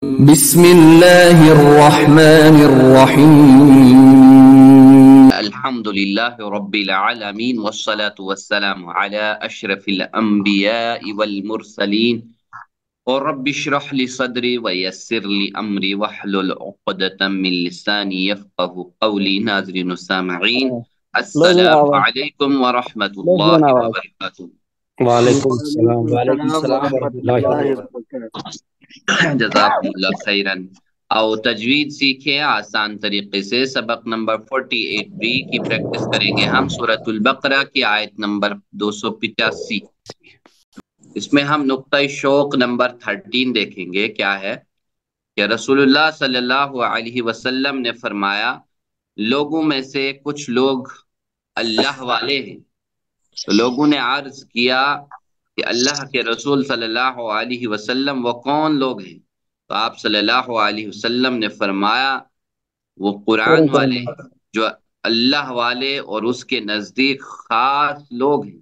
بسم الله الرحمن الرحيم. الحمد لله رب العالمين والصلاة والسلام على أشرف الأنبياء والمرسلين ورب اشرح لي صدري ويسر لي أمري واحلل عقدة من لساني يفقه قولي. ناظرين السامعين، لوگ میں السلام آواز عليكم ورحمة لوگ میں الله آواز وبركاته. وعلیکم السلام وعلیکم ورحمۃ السلام اللہ ورحمۃ اللہ وبرکاتہ۔ وبرکاتہ۔ جزاکم اللہ خیرن۔ اور تجوید سیکھیں آسان طریقے سے۔ سبق نمبر 48 بی کی پریکٹس کریں گے ہم سورۃ البقرہ کی آیت نمبر 285۔ اس میں ہم نقطہ شوق نمبر 13 دیکھیں گے۔ کیا ہے کہ رسول اللہ صلی اللہ علیہ وسلم نے فرمایا، لوگوں میں سے کچھ لوگ اللہ والے ہیں۔ تو لوگوں نے عرض کیا کہ اللہ کے رسول صلی اللہ علیہ وسلم وہ کون لوگ ہیں؟ تو آپ صلی اللہ علیہ وسلم نے فرمایا وہ قرآن والے جو اللہ والے اور اس کے نزدیک خاص لوگ ہیں۔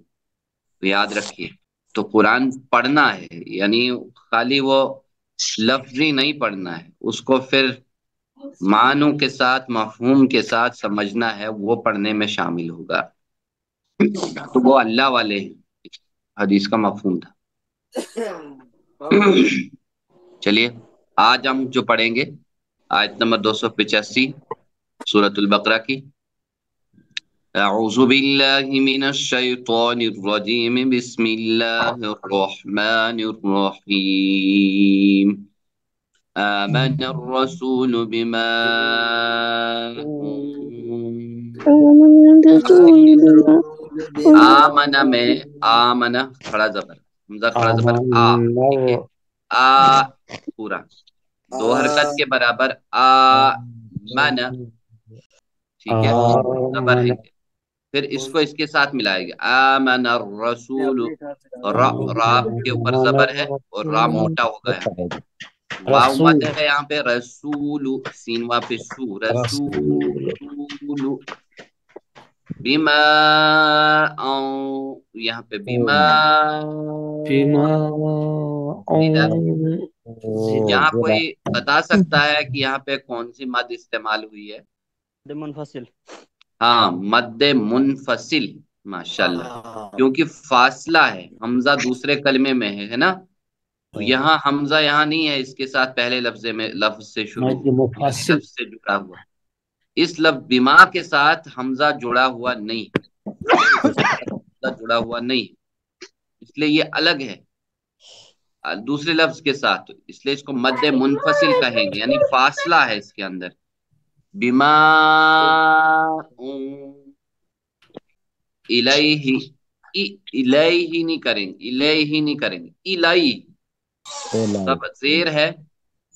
تو یاد رکھیے، تو قرآن پڑھنا ہے، یعنی خالی وہ لفظی نہیں پڑھنا ہے، اس کو پھر معنوں کے ساتھ مفہوم کے ساتھ سمجھنا ہے، وہ پڑھنے میں شامل ہوگا۔ تو وہ اللہ والے ہیں، حدیث کا مفہوم تھا۔ چلیے آج ہم جو پڑھیں گے آیت نمبر 285 سورۃ البقرہ کی۔ اعوذ باللہ من الشیطان الرجیم، بسم اللہ الرحمن الرحیم۔ آمن الرسول بما آمن میں آمن کھڑا زبر، حمزہ کھڑا زبر آ، ٹھیک ہے، آ پورا دو حرکت کے برابر آمن، ٹھیک ہے، زبر ہے۔ پھر اس کو اس کے ساتھ ملائے گا، آمن الرسول، را کے اوپر زبر ہے اور را موٹا ہو گیا، واو مد ہے یہاں پہ، رسول سینوا پہ سو، رسول بما یہاں پہ بما یہاں کوئی بتا سکتا ہے کہ یہاں پہ کون سی مد استعمال ہوئی ہے؟ منفصل، ہاں، مد منفصل، ماشاءاللہ، کیونکہ فاصلہ ہے، حمزہ دوسرے کلمے میں ہے نا، تو یہاں حمزہ یہاں نہیں ہے، اس کے ساتھ پہلے لفظ سے شروع، لفظ سے جڑا ہوا، اس لفظ بما کے ساتھ حمزہ جڑا ہوا نہیں، حمزہ جڑا ہوا نہیں، اس لیے یہ الگ ہے دوسرے لفظ کے ساتھ، اس لیے اس کو مد منفصل کہیں گے، یعنی فاصلہ ہے اس کے اندر۔ بما الیہ، الیہ نہیں کریں گے، الیہ نہیں کریں گے، الیہ سب زیر ہے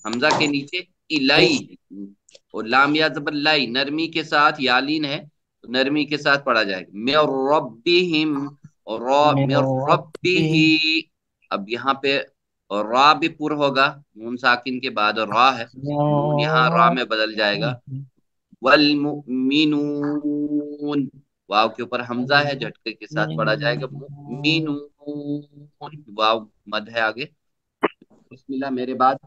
حمزہ کے نیچے، الیہ، اور لام یا زبر لائی، نرمی کے ساتھ یالین ہے تو نرمی کے ساتھ پڑھا جائے گا، من ربہم، اور من ربہ، اب یہاں پہ را بھی پر ہوگا، نون ساکن کے بعد را ہے، نون یہاں را میں بدل جائے گا، والمؤمنون، واو کے اوپر حمزہ ہے، جھٹکے کے ساتھ پڑھا جائے گا، مؤمنون، واو مد ہے آگے۔ بسم اللہ میرے بعد،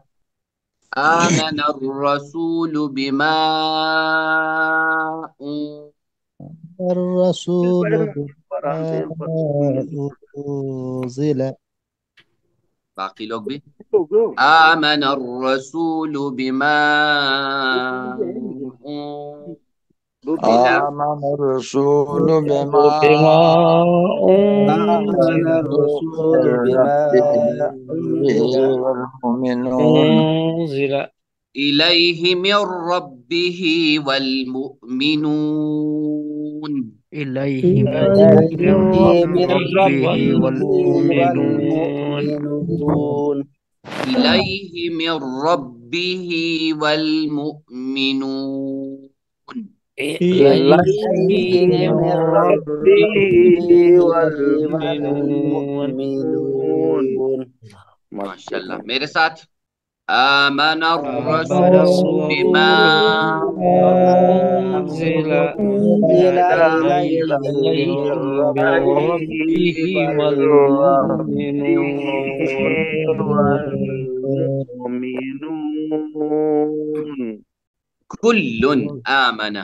آمن الرسول بما الرسول انزل، باقی لوگ بھی آمن الرسول بما آمن الرسول بما آمن الرسول بما والمؤمنون إليه من ربه والمؤمنون، إليه من من ربه والمؤمنون، إليه من ربه والمؤمنون، إليه من ربه والمؤمنون۔ ماشاءاللہ میرے ساتھ، آمن الرسول بما أنزل إليه إليه من من ربه ربه والمؤمنون. المؤمنون كل آمن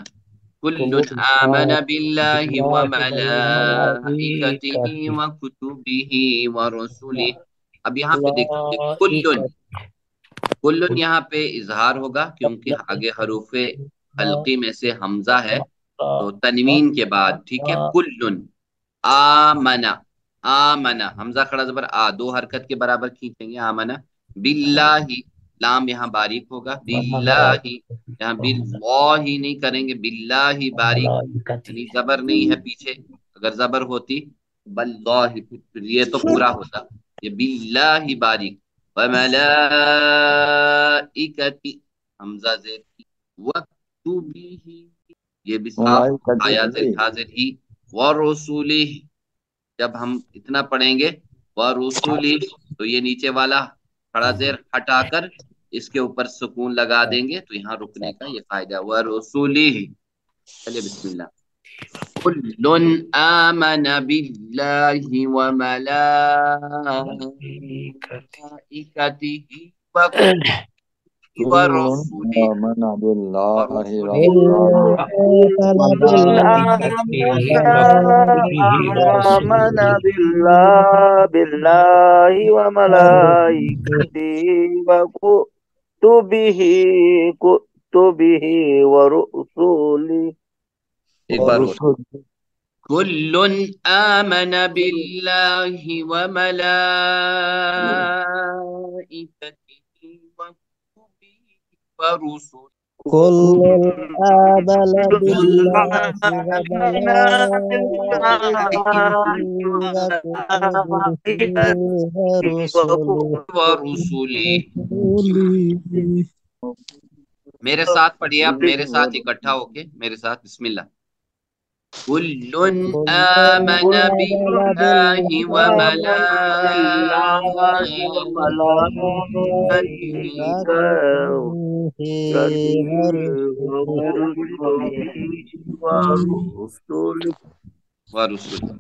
كل آمن بالله وملائكته وكتبه ورسله. اب یہاں پہ دیکھیے کل یہاں پہ اظہار ہوگا کیونکہ آگے حروف حلقی میں سے حمزہ ہے تو تنوین کے بعد، ٹھیک ہے. کل آمنا آمنا حمزہ کھڑا زبر آ، دو حرکت کے برابر کھینچیں گے. آمنا باللہ، لام یہاں باریک ہوگا. باللہ یہاں باللہ نہیں کریں گے، باللہ باریک، یعنی زبر نہیں ہے پیچھے. اگر زبر ہوتی باللہ یہ تو پورا ہوتا. یہ باللہ باریک. وملائکتی حمزہ زیر کی، وکتبہ یہ بھی صاف آیا زیر حاضر ہی. ورسولہ جب ہم اتنا پڑھیں گے ورسولہ تو یہ نیچے والا کھڑا زیر ہٹا کر اس کے اوپر سکون لگا دیں گے تو یہاں رکنے کا یہ فائدہ. ورسولہ. چلیے بسم اللہ. كل آمن بالله وملائكته ورسله آمن بالله آمن بالله وملائكته وكتبه ورسله. ایک بار اور. كل آمن بالله وملائكته وكتبه ورسله. كل آمن بالله ورسله. میرے ساتھ پڑھیے آپ، میرے ساتھ اکٹھا ہو کے میرے ساتھ بسم اللہ. كل آمن بالله ورسله.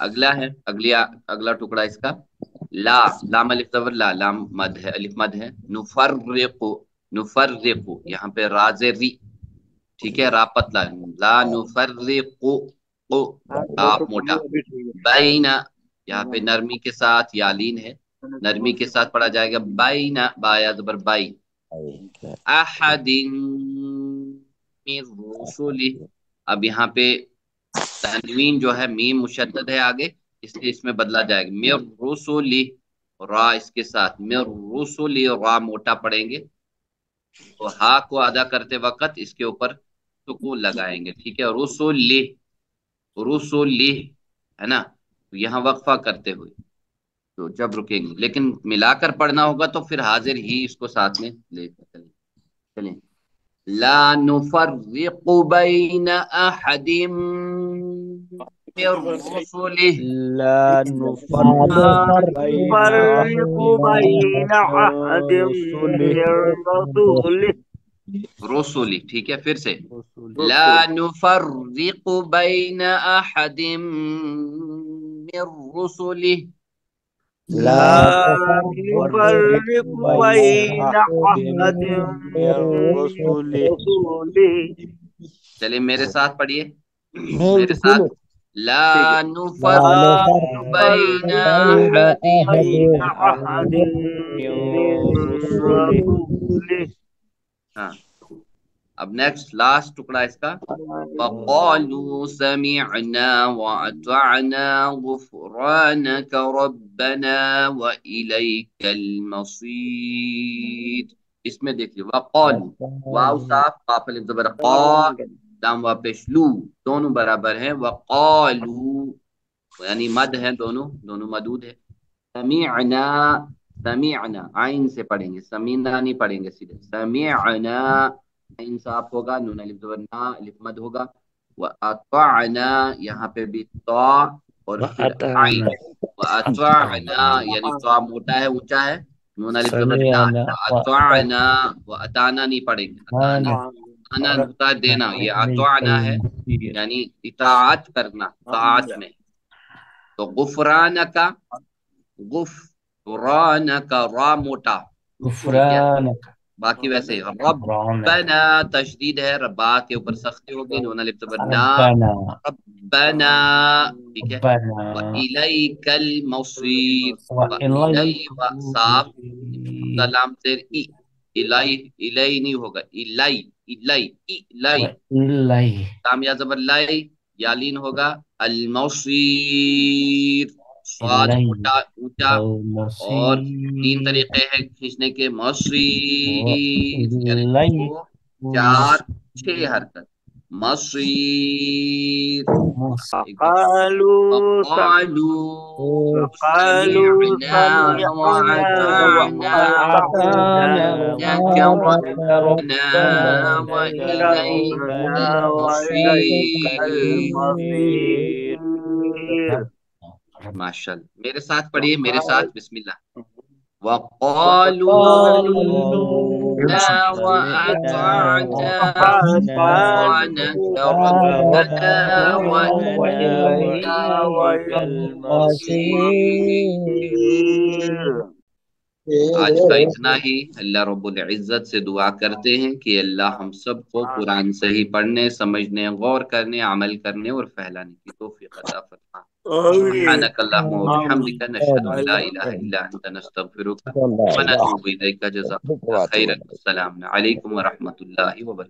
اگلا ہے اگلا ٹکڑا اس کا لا. لام الف زبر لا، لام مد ہے، الف مد ہے. نفرق یہاں پہ رازری، ٹھیک ہے، را پتلا. لا نفرق آپ موٹا. بین یہاں پہ نرمی کے ساتھ یالین ہے، نرمی کے ساتھ پڑھا جائے گا. بین بایا زبر بائی. احد من رسله. اب یہاں پہ تنوین جو ہے میم مشدد ہے آگے، اس لیے اس میں بدلا جائے گا. مر رسله را اس کے ساتھ. مر رسله را موٹا پڑھیں گے تو ہا کو ادا کرتے وقت اس کے اوپر سکون لگائیں گے، ٹھیک ہے. رسولہ ہے نا، یہاں وقفہ کرتے ہوئے تو جب رکیں گے، لیکن ملا کر پڑھنا ہوگا تو پھر حاضر ہی اس کو ساتھ میں لے کر چلیں. لا نفرق بین احد من رسله. لا نفرق بين أحد من رسله. رسولی، ٹھیک ہے. پھر سے لا نفرق بین احد من رسله. لا نفرق بين أحد من رسله. چلے میرے ساتھ پڑھیے، میرے ساتھ. لا نفرق بین احد. ہاں اب نیکسٹ لاسٹ ٹکڑا اس کا. وقالوا سمعنا واطعنا غفرانك ربنا وإليك المصير. اس میں دیکھیے وقالوا، واو صاف، قاف الف زبر قا، لام وا پیش لو، دونوں برابر ہیں. وقالوا یعنی مد ہے، دونوں مدود ہے. سمعنا عین سے پڑھیں گے، سمینا نہیں پڑھیں گے سیدھے. سمعنا عین صاف ہوگا، نون الف زبر نا، الف مد ہوگا. واطعنا یہاں پہ بھی طا اور پھر عین. واطعنا یعنی طا موٹا ہے، اونچا ہے، نون الف زبر نا. واطعنا واطعنا نہیں پڑھیں گے. اطعنا ہوتا ہے دینا، یہ اطعنا ہے یعنی اطاعت کرنا، طاعت میں. تو غفرانہ کا غفرانک را موٹا تو ہو گیا، غفرانک باقی ویسے ہی۔ غفرانک ربنا تشدید ہے، ربا کے اوپر سختی ہوگی، نون الف زبر نا، ربنا ربنا، ٹھیک ہے۔ ربنا وَإِلَيْكَ الْمَصِيرُ، وإلیک و صاف سلام زیر ای، الائی، الائی نہیں ہوگا، الائی، الائی، الائی، وإلیہ لام یا زبر لائی، یا لین ہوگا، المصیر، سواد الیہ موٹا اونچا، اور تین المصیر طریقے ہیں کھینچنے کے، مصیر یعنی وإلیہ دو، چار، چھ حرکت، مصیر۔ ایک دفعہ قالوا وقالوا قالوا سمعنا سمعنا وأطعنا وأطعنا غفرانك غفرانك ربنا ربنا إنك وإليك ربنا وإليك المصير۔ المصير. ماشاء اللہ، میرے ساتھ پڑھیے، میرے ساتھ، بسم اللہ۔ وقالوا قالوا سمعنا وأطعنا غفرانك ربنا وإليك المصير۔ آج کا اتنا ہی۔ اللہ رب العزت سے دعا کرتے ہیں کہ اللہ ہم سب کو قرآن صحیح پڑھنے، سمجھنے، غور کرنے، عمل کرنے اور پھیلانے کی توفیق عطا فرما۔ سبحانك اللهم وبحمدك نشهد أن لا إله إلا أنت نستغفرك ونتوب إليك، جزاكم الله خيرا، السلام عليكم ورحمة الله وبركاته۔